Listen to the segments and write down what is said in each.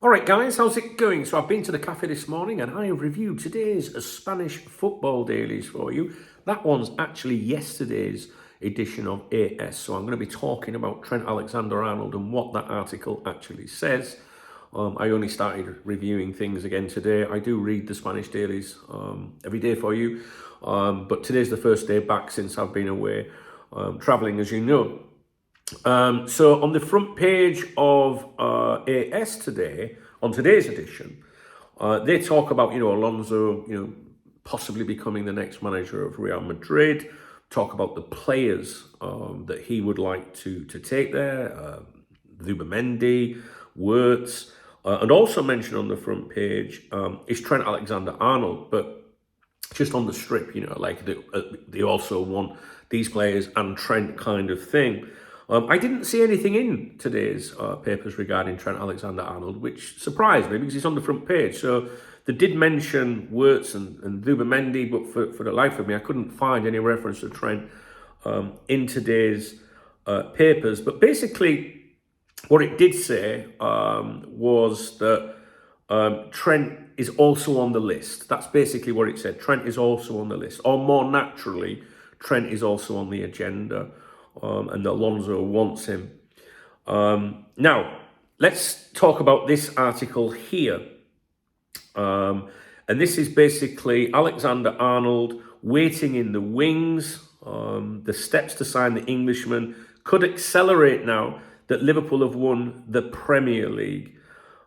All right, guys, how's it going? So I've been to the cafe this morning and I have reviewed today's Spanish football dailies for you. That one's actually yesterday's edition of AS. So I'm going to be talking about Trent Alexander-Arnold and what that article actually says. I only started reviewing things again today. I do read the Spanish dailies every day for you, but today's the first day back since I've been away traveling, as you know. So on the front page of AS today, on today's edition, they talk about, Alonso, possibly becoming the next manager of Real Madrid, talk about the players that he would like to take there, Zubimendi, Wirtz, and also mentioned on the front page is Trent Alexander-Arnold, but just on the strip, like they also want these players and Trent kind of thing. I didn't see anything in today's papers regarding Trent Alexander-Arnold, which surprised me because he's on the front page. So they did mention Wirtz and Zubimendi, but for the life of me, I couldn't find any reference to Trent in today's papers. But basically, what it did say was that Trent is also on the list. That's basically what it said. Trent is also on the list. Or more naturally, Trent is also on the agenda. And Alonso wants him. Now, let's talk about this article here. And this is basically Alexander-Arnold waiting in the wings. The steps to sign the Englishman could accelerate now that Liverpool have won the Premier League.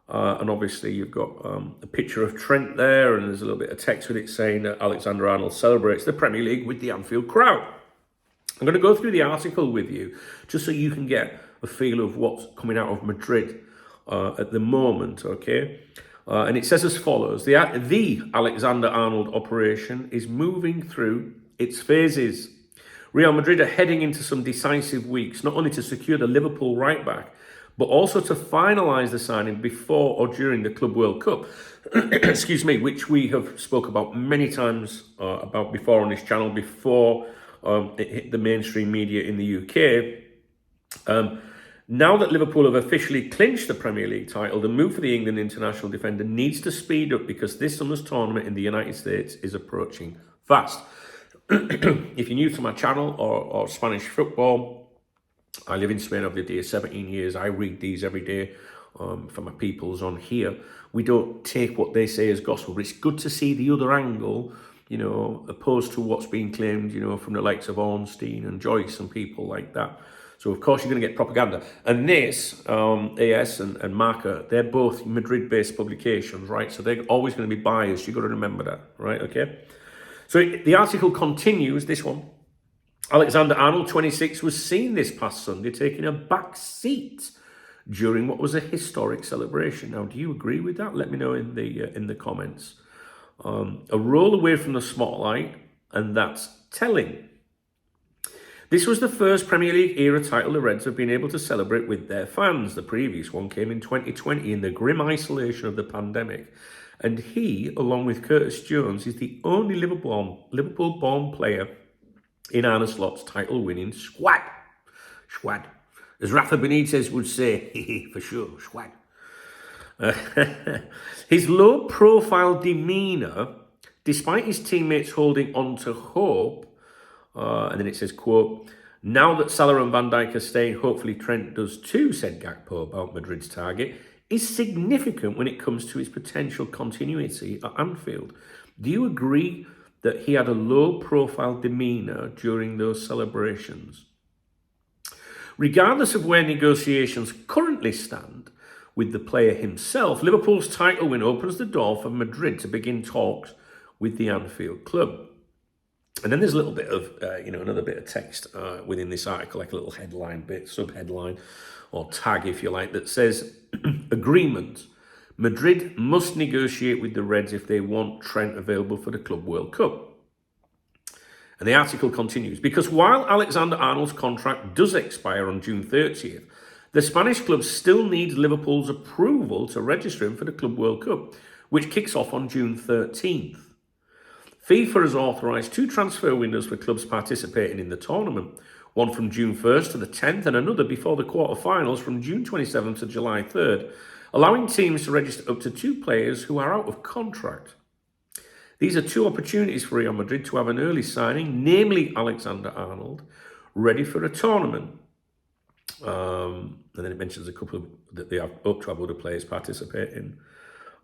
And obviously you've got a picture of Trent there, and there's a little bit of text with it saying that Alexander-Arnold celebrates the Premier League with the Anfield crowd. I'm going to go through the article with you just so you can get a feel of what's coming out of Madrid at the moment, okay? And it says as follows: the Alexander-Arnold operation is moving through its phases. Real Madrid are heading into some decisive weeks, not only to secure the Liverpool right-back, but also to finalise the signing before or during the Club World Cup, excuse me, which we have spoke about many times about before on this channel, before it hit the mainstream media in the UK. Now that Liverpool have officially clinched the Premier League title, the move for the England international defender needs to speed up because this summer's tournament in the United States is approaching fast. If you're new to my channel or Spanish football, I live in Spain. I've lived here 17 years. I read these every day for my peoples on here. We don't take what they say as gospel, but it's good to see the other angle, opposed to what's being claimed, from the likes of Ornstein and Joyce and people like that. So, of course, you're going to get propaganda. And this, AS and Marca, they're both Madrid-based publications, right? So they're always going to be biased. You've got to remember that, right? Okay? So the article continues, this one. Alexander-Arnold, 26, was seen this past Sunday taking a back seat during what was a historic celebration. Now, do you agree with that? Let me know in the comments. A roll away from the spotlight, and that's telling. This was the first Premier League era title the Reds have been able to celebrate with their fans. The previous one came in 2020 in the grim isolation of the pandemic. And he, along with Curtis Jones, is the only Liverpool-born player in Arne Slot's title-winning squad. Squad. As Rafa Benitez would say, for sure, squad. His low-profile demeanour, despite his teammates holding on to hope, and then it says, quote, now that Salah and Van Dijk are staying, hopefully Trent does too, said Gakpo about Madrid's target, is significant when it comes to his potential continuity at Anfield. Do you agree that he had a low-profile demeanour during those celebrations? Regardless of where negotiations currently stand with the player himself, Liverpool's title win opens the door for Madrid to begin talks with the Anfield club. And then there's a little bit of, another bit of text within this article, like a little headline bit, sub-headline, or tag, if you like, that says, agreement. Madrid must negotiate with the Reds if they want Trent available for the Club World Cup. And the article continues, because while Alexander-Arnold's contract does expire on June 30th, the Spanish club still needs Liverpool's approval to register him for the Club World Cup, which kicks off on June 13th. FIFA has authorised 2 transfer windows for clubs participating in the tournament, one from June 1st to the 10th and another before the quarter-finals from June 27th to July 3rd. allowing teams to register up to 2 players who are out of contract. These are 2 opportunities for Real Madrid to have an early signing, namely Alexander-Arnold, ready for a tournament. And then it mentions a couple of that they hope to have other players participating,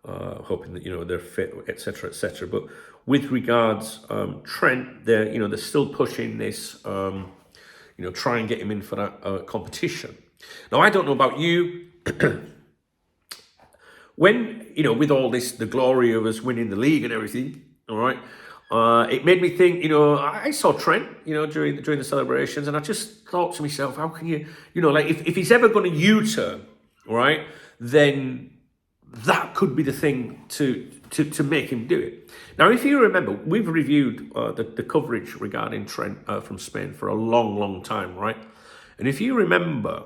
hoping that they're fit, etc., etc. But with regards Trent, they're still pushing this, try and get him in for that competition. Now I don't know about you. When with all this, the glory of us winning the league and everything, all right, it made me think. I saw Trent, during the celebrations, and I just thought to myself, how can you, like if he's ever going to U-turn, all right, then that could be the thing to make him do it. Now, if you remember, we've reviewed the coverage regarding Trent from Spain for a long time, right? And if you remember,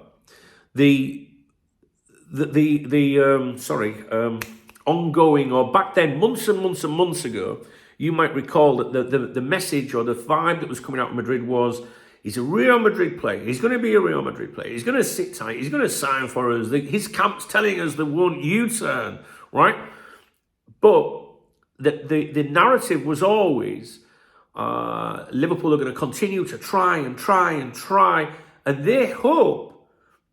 ongoing, or back then, months and months ago, you might recall that the message or the vibe that was coming out of Madrid was, he's a Real Madrid player. He's going to be a Real Madrid player. He's going to sit tight. He's going to sign for us. His camp's telling us they won't U-turn, right? But the narrative was always Liverpool are going to continue to try, and they hope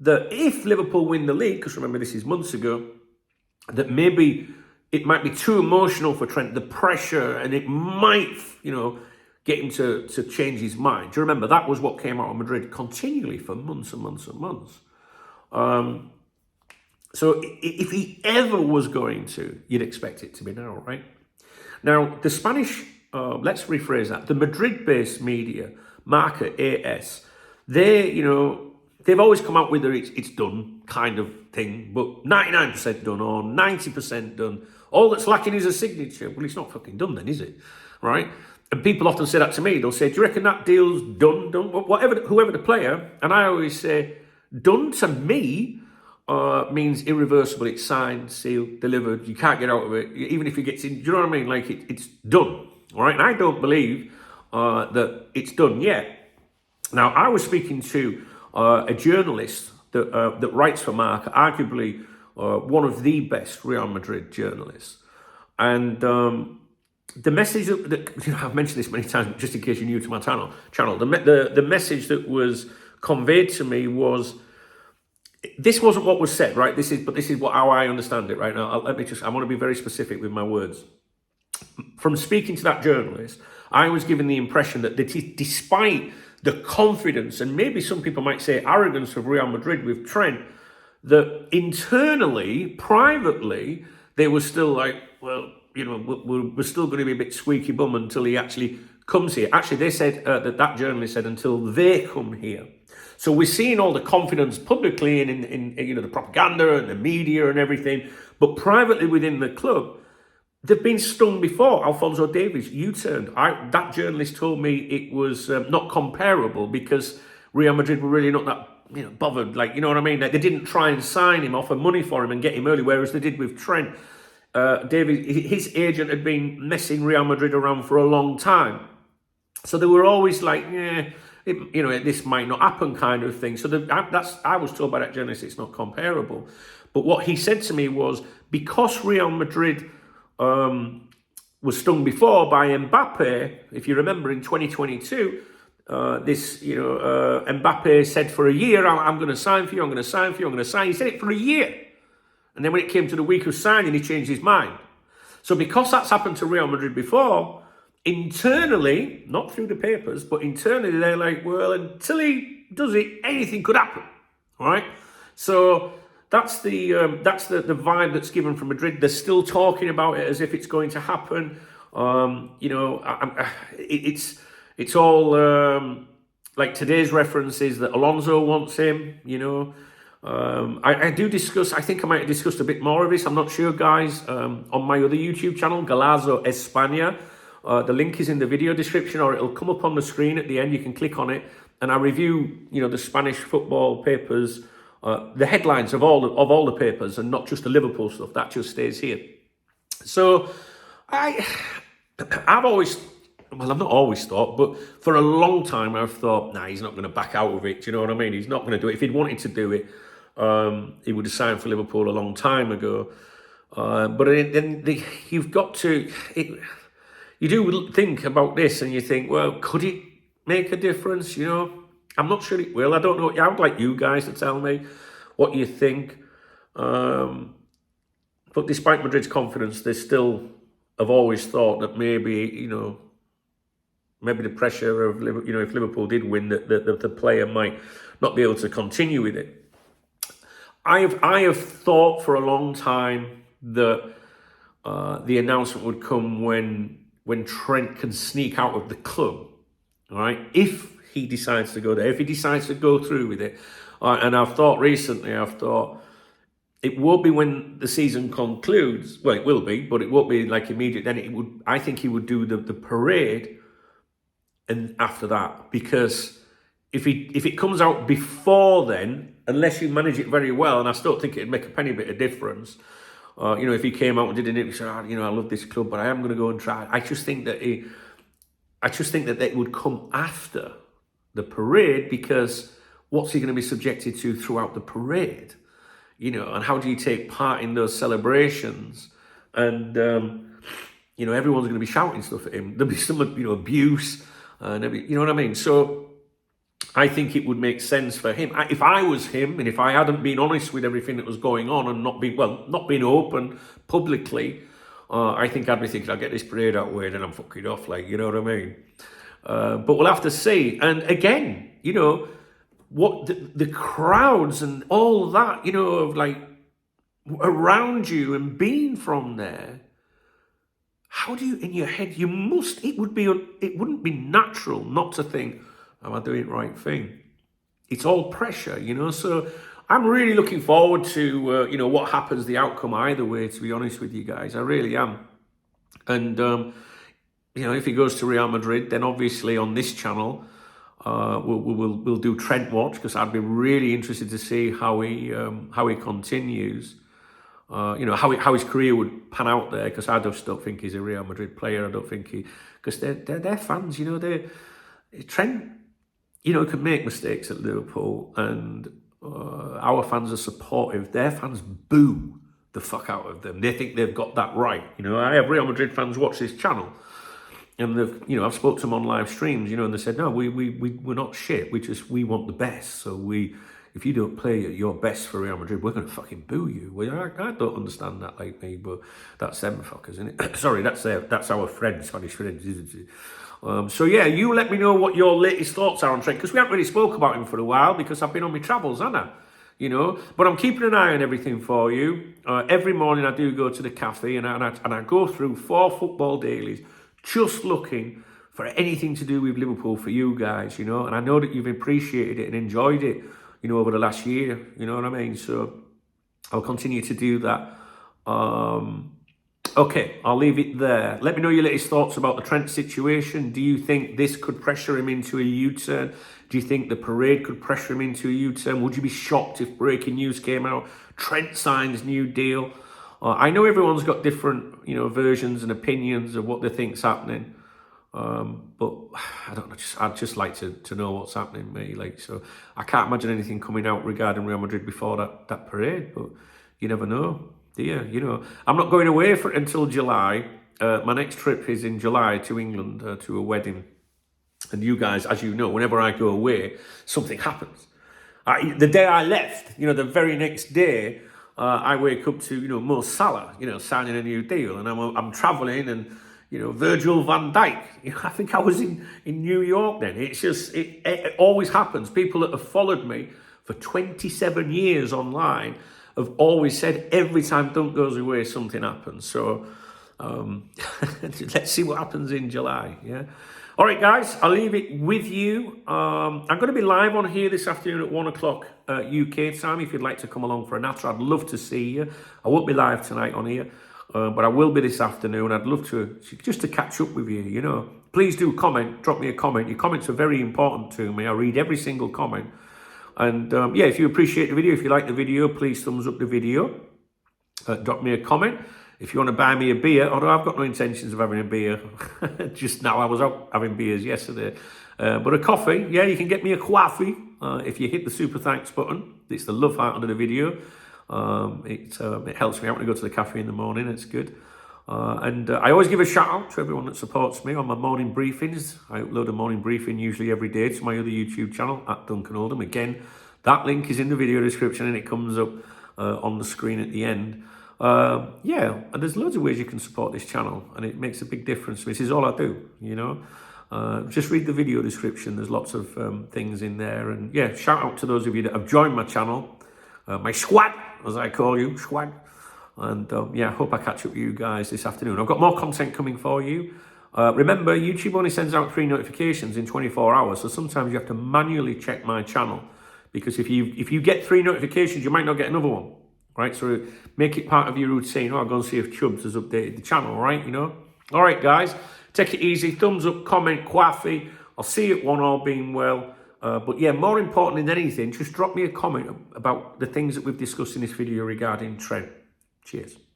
that if Liverpool win the league, because remember this is months ago, that maybe it might be too emotional for Trent, the pressure, and it might, get him to change his mind. Do you remember that was what came out of Madrid continually for months and months and months? So if he ever was going to, you'd expect it to be now, right? Now, the Spanish, let's rephrase that, the Madrid-based media, Marca AS, they've always come out with it's done kind of thing, but 99% done or 90% done. All that's lacking is a signature. Well, it's not fucking done then, is it? Right? And people often say that to me. They'll say, do you reckon that deal's done? Whoever the player. And I always say, done to me means irreversible. It's signed, sealed, delivered. You can't get out of it. Even if it gets in, do you know what I mean? Like it's done. All right? And I don't believe that it's done yet. Now, I was speaking to a journalist that writes for Marca, arguably one of the best Real Madrid journalists. And the message that I've mentioned this many times, but just in case you're new to my channel, the message that was conveyed to me was, this wasn't what was said, right? This is how I understand it right now. I want to be very specific with my words. From speaking to that journalist, I was given the impression that despite the confidence, and maybe some people might say arrogance of Real Madrid with Trent, that internally, privately, they were still like, well, we're still going to be a bit squeaky bum until he actually comes here. Actually, they said, that journalist said, until they come here. So we're seeing all the confidence publicly and in the propaganda and the media and everything, but privately within the club, they've been stung before. Alonso Davies U-turned. That journalist told me it was not comparable because Real Madrid were really not that bothered. Like, you know what I mean? Like, they didn't try and sign him, offer money for him and get him early, whereas they did with Trent. Davies, his agent had been messing Real Madrid around for a long time. So they were always like, this might not happen kind of thing. So I was told by that journalist it's not comparable. But what he said to me was, because Real Madrid was stung before by Mbappe, if you remember in 2022, Mbappe said for a year, I'm going to sign for you, I'm going to sign for you, I'm going to sign. He said it for a year. And then when it came to the week of signing, he changed his mind. So because that's happened to Real Madrid before, internally, not through the papers, but internally, they're like, well, until he does it, anything could happen. All right? So that's the vibe that's given from Madrid. They're still talking about it as if it's going to happen. It's all like today's reference is that Alonso wants him. I do discuss. I think I might have discussed a bit more of this. I'm not sure, guys. On my other YouTube channel, Golazo España. The link is in the video description, or it'll come up on the screen at the end. You can click on it, and I review, the Spanish football papers, the headlines of all the papers, and not just the Liverpool stuff. That just stays here. So I've always, well, I've not always thought, but for a long time I've thought, nah, he's not going to back out of it. Do you know what I mean? He's not going to do it. If he'd wanted to do it, He would have signed for Liverpool a long time ago. But then you've got to... you do think about this and you think, well, could it make a difference? You know, I'm not sure it will. I don't know. I would like you guys to tell me what you think. But despite Madrid's confidence, they still have always thought that maybe the pressure of if Liverpool did win, that the player might not be able to continue with it. I have thought for a long time that the announcement would come when Trent can sneak out of the club, all right? If he decides to go there, if he decides to go through with it. And I've thought recently, it won't be when the season concludes. Well, it will be, but it won't be like immediate. Then I think he would do the parade, and after that, because if it comes out before then, unless you manage it very well, and I still think it'd make a penny bit of difference. If he came out and did an interview, said, I love this club, but I am going to go and try. I just think that it would come after the parade, because what's he going to be subjected to throughout the parade? And how do you take part in those celebrations? And, everyone's going to be shouting stuff at him. There'll be some, abuse, and you know what I mean? So I think it would make sense for him. If I was him, and if I hadn't been honest with everything that was going on and not been open publicly, I think I'd be thinking, I'll get this parade out of the way, then I'm fucking off, you know what I mean? But we'll have to see. And again, what the crowds and all that, of around you and being from there, how do you, in your head, it wouldn't be natural not to think, am I doing the right thing? It's all pressure, so I'm really looking forward to, what happens, the outcome either way, to be honest with you guys. I really am. And, if he goes to Real Madrid, then obviously on this channel, we'll do Trent Watch, because I'd be really interested to see how he continues. How his career would pan out there, because I just don't think he's a Real Madrid player. I don't think because they're fans. Trent, could make mistakes at Liverpool, and our fans are supportive. Their fans boo the fuck out of them. They think they've got that right. I have Real Madrid fans watch this channel. And I've spoke to them on live streams, and they said, no, we're not shit. We want the best. So if you don't play at your best for Real Madrid, we're going to fucking boo you. Well, I don't understand that like me, but that's them fuckers, isn't it? Sorry, that's our friends, Spanish friends, isn't it? So yeah, you let me know what your latest thoughts are on Trent, because we haven't really spoke about him for a while, because I've been on my travels, haven't I? But I'm keeping an eye on everything for you. Every morning I do go to the cafe and I go through 4 football dailies, just looking for anything to do with Liverpool for you guys, and I know that you've appreciated it and enjoyed it, over the last year, you know what I mean? So I'll continue to do that. Okay, I'll leave it there. Let me know your latest thoughts about the Trent situation. Do you think this could pressure him into a U-turn? Do you think the parade could pressure him into a U-turn? Would you be shocked if breaking news came out, Trent signs new deal? I know everyone's got different, versions and opinions of what they think's happening. But I don't know, I'd just like to know what's happening, mate. So I can't imagine anything coming out regarding Real Madrid before that parade, but you never know, do you? I'm not going away until July. My next trip is in July to England, to a wedding. And you guys, as you know, whenever I go away, something happens. The day I left, the very next day, I wake up to, Mo Salah, signing a new deal. And I'm traveling, and, Virgil van Dijk. I think I was in New York then. It's just, it always happens. People that have followed me for 27 years online have always said every time Dunk goes away, something happens. So let's see what happens in July, yeah? All right, guys, I'll leave it with you. I'm going to be live on here this afternoon at 1 o'clock UK time. If you'd like to come along for a natter, I'd love to see you. I won't be live tonight on here, but I will be this afternoon. I'd love to catch up with you, Please do comment, drop me a comment. Your comments are very important to me. I read every single comment. And yeah, if you appreciate the video, if you like the video, please thumbs up the video. Drop me a comment. If you want to buy me a beer, although I've got no intentions of having a beer just now, I was out having beers yesterday. But a coffee, yeah, you can get me a coffee if you hit the super thanks button. It's the love heart under the video. It helps me out when I go to the cafe in the morning. It's good. And I always give a shout out to everyone that supports me on my morning briefings. I upload a morning briefing usually every day to my other YouTube channel at Duncan Oldham. Again, that link is in the video description and it comes up on the screen at the end. Yeah, and there's loads of ways you can support this channel, and it makes a big difference. This is all I do, you know. Just read the video description. There's lots of things in there. And yeah, shout out to those of you that have joined my channel, my squad, as I call you, squad. And yeah, I hope I catch up with you guys this afternoon. I've got more content coming for you. Remember, YouTube only sends out 3 notifications in 24 hours. So sometimes you have to manually check my channel, because if you get 3 notifications, you might not get another one. Right, so make it part of your routine. I'll go and see if Chubbs has updated the channel, right? You know. All right, guys, take it easy. Thumbs up, comment, coffee. I'll see you at 1 all being well. But yeah, more important than anything, just drop me a comment about the things that we've discussed in this video regarding Trent. Cheers.